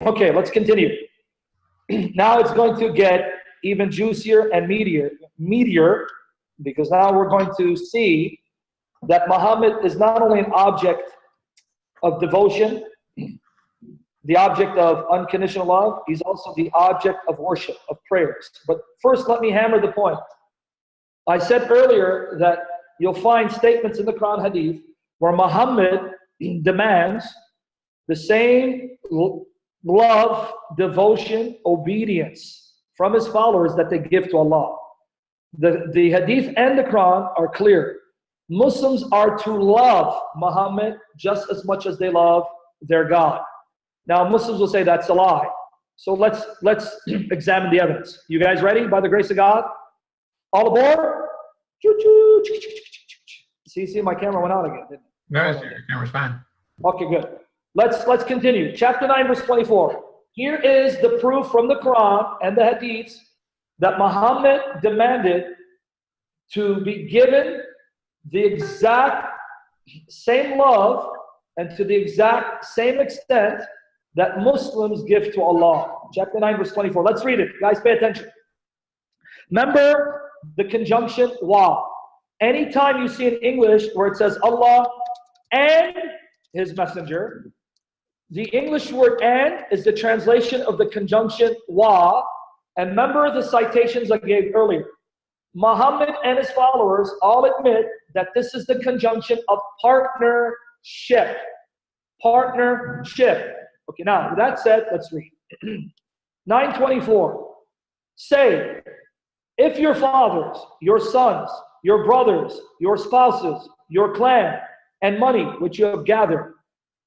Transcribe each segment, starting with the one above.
Okay, let's continue. Now it's going to get even juicier and meatier, because now we're going to see that Muhammad is not only an object of devotion, the object of unconditional love, he's also the object of worship, of prayers. But first, let me hammer the point. I said earlier that you'll find statements in the Quran Hadith where Muhammad demands the same love, devotion, obedience from his followers that they give to Allah. The Hadith and the Quran are clear. Muslims are to love Muhammad just as much as they love their God. Now, Muslims will say that's a lie. So let's examine the evidence. You guys ready? By the grace of God, all aboard. See, my camera went out again, didn't it? No, your camera's fine. Okay, good. Let's continue. Chapter 9, verse 24. Here is the proof from the Quran and the Hadiths that Muhammad demanded to be given the exact same love and to the exact same extent that Muslims give to Allah. Chapter 9, verse 24. Let's read it. Guys, pay attention. Remember the conjunction wa. Anytime you see in English where it says Allah and His Messenger, the English word and is the translation of the conjunction wa. And remember the citations I gave earlier. Muhammad and his followers all admit that this is the conjunction of partnership. Partnership. Okay, now with that said, let's read. 924. Say, if your fathers, your sons, your brothers, your spouses, your clan, and money which you have gathered,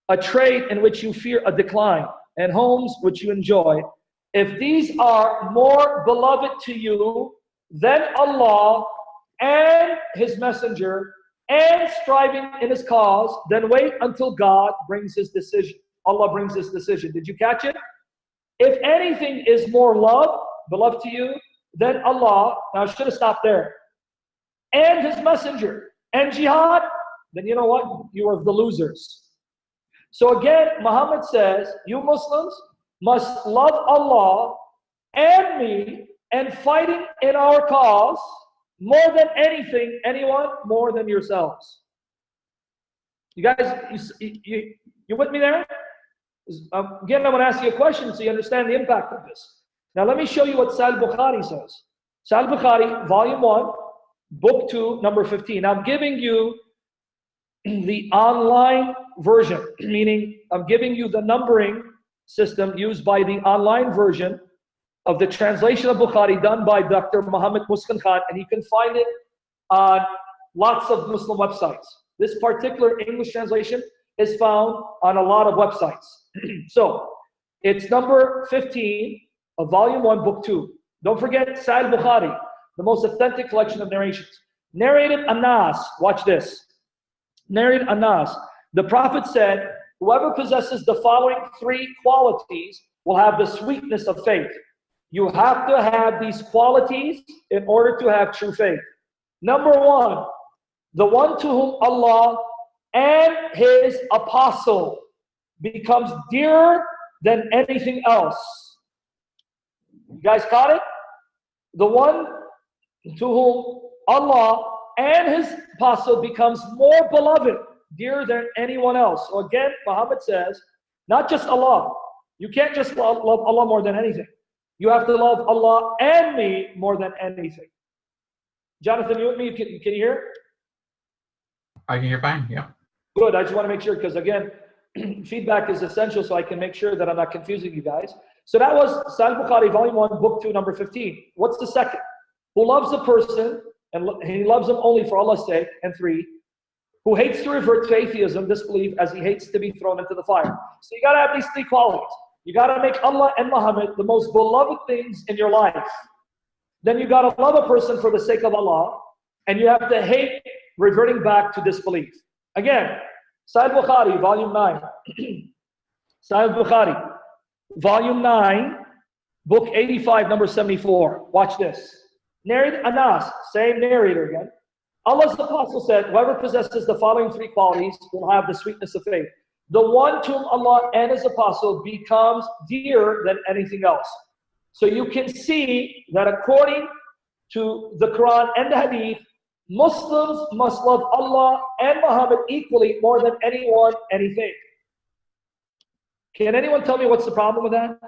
a trade in which you fear a decline, and homes which you enjoy, if these are more beloved to you than Allah and His Messenger and striving in His cause, then wait until God brings His decision. Allah brings His decision. Did you catch it? If anything is more beloved to you than Allah, now I should have stopped there, and His Messenger and jihad, then you know what? You are the losers. So again, Muhammad says, you Muslims must love Allah and me and fighting in our cause more than anything, anyone, more than yourselves. You guys, you with me there? Again, I'm going to ask you a question so you understand the impact of this. Now let me show you what Sahih Bukhari says. Sahih Bukhari, volume 1, book 2, number 15. I'm giving you the online version, meaning I'm giving you the numbering system used by the online version of the translation of Bukhari done by Dr. Muhammad Muskan Khan, and you can find it on lots of Muslim websites. This particular English translation is found on a lot of websites. So it's number 15 of volume 1, book 2. Don't forget Sahih Bukhari, the most authentic collection of narrations. Narated Anas, watch this. Narated Anas, the Prophet said, whoever possesses the following 3 qualities will have the sweetness of faith. You have to have these qualities in order to have true faith. Number 1, the one to whom Allah and His apostle becomes dearer than anything else. You guys caught it? The one to whom Allah and His apostle becomes more beloved, dearer than anyone else. So again, Muhammad says, not just Allah. You can't just love Allah more than anything. You have to love Allah and me more than anything. Jonathan, you with me? Can you hear? I can hear fine, yeah. Good, I just want to make sure, because again, feedback is essential so I can make sure that I'm not confusing you guys. So that was Sahih Bukhari, volume 1, book 2, number 15. What's the second? Who loves a person, and he loves them only for Allah's sake, and 3, who hates to revert to atheism, disbelief, as he hates to be thrown into the fire. So you got to have these 3 qualities. You got to make Allah and Muhammad the most beloved things in your life. Then you got to love a person for the sake of Allah, and you have to hate reverting back to disbelief. Again, Sahih Bukhari, volume 9. Sahih Bukhari, volume 9, book 85, number 74. Watch this. Narrated Anas, same narrator again. Allah's apostle said, whoever possesses the following 3 qualities will have the sweetness of faith. the one to whom Allah and His Apostle becomes dearer than anything else. So you can see that according to the Quran and the Hadith, Muslims must love Allah and Muhammad equally more than anyone, anything. Can anyone tell me what's the problem with that?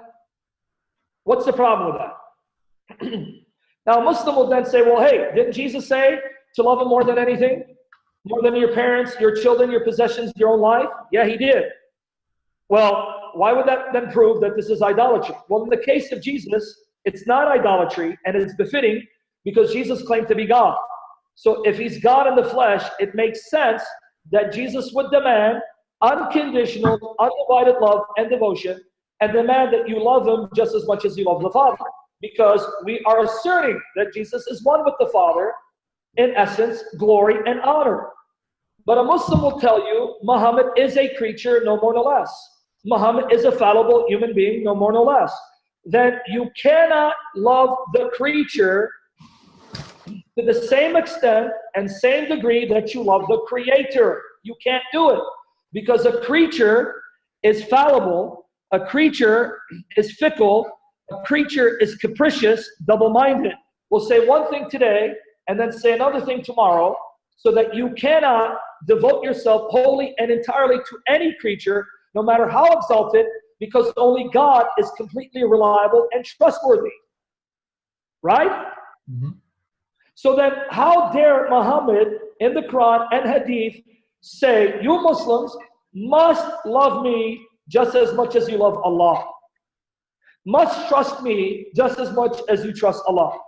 What's the problem with that? Now, a Muslim will then say, well, hey, didn't Jesus say to love Him more than anything? More than your parents, your children, your possessions, your own life? Yeah, He did. Well, why would that then prove that this is idolatry? Well, in the case of Jesus, it's not idolatry, and it's befitting because Jesus claimed to be God. So if He's God in the flesh, it makes sense that Jesus would demand unconditional, undivided love and devotion, and demand that you love Him just as much as you love the Father. Because we are asserting that Jesus is one with the Father, in essence, glory and honor. But a Muslim will tell you, Muhammad is a creature, no more, no less. Muhammad is a fallible human being, no more, no less. Then you cannot love the creature to the same extent and same degree that you love the Creator. You can't do it. Because a creature is fallible, a creature is fickle, a creature is capricious, double-minded. Will say one thing today and then say another thing tomorrow, so that you cannot devote yourself wholly and entirely to any creature, no matter how exalted, because only God is completely reliable and trustworthy. Right? Mm-hmm. So then how dare Muhammad in the Quran and Hadith say, you Muslims must love me just as much as you love Allah. Must trust me just as much as you trust Allah.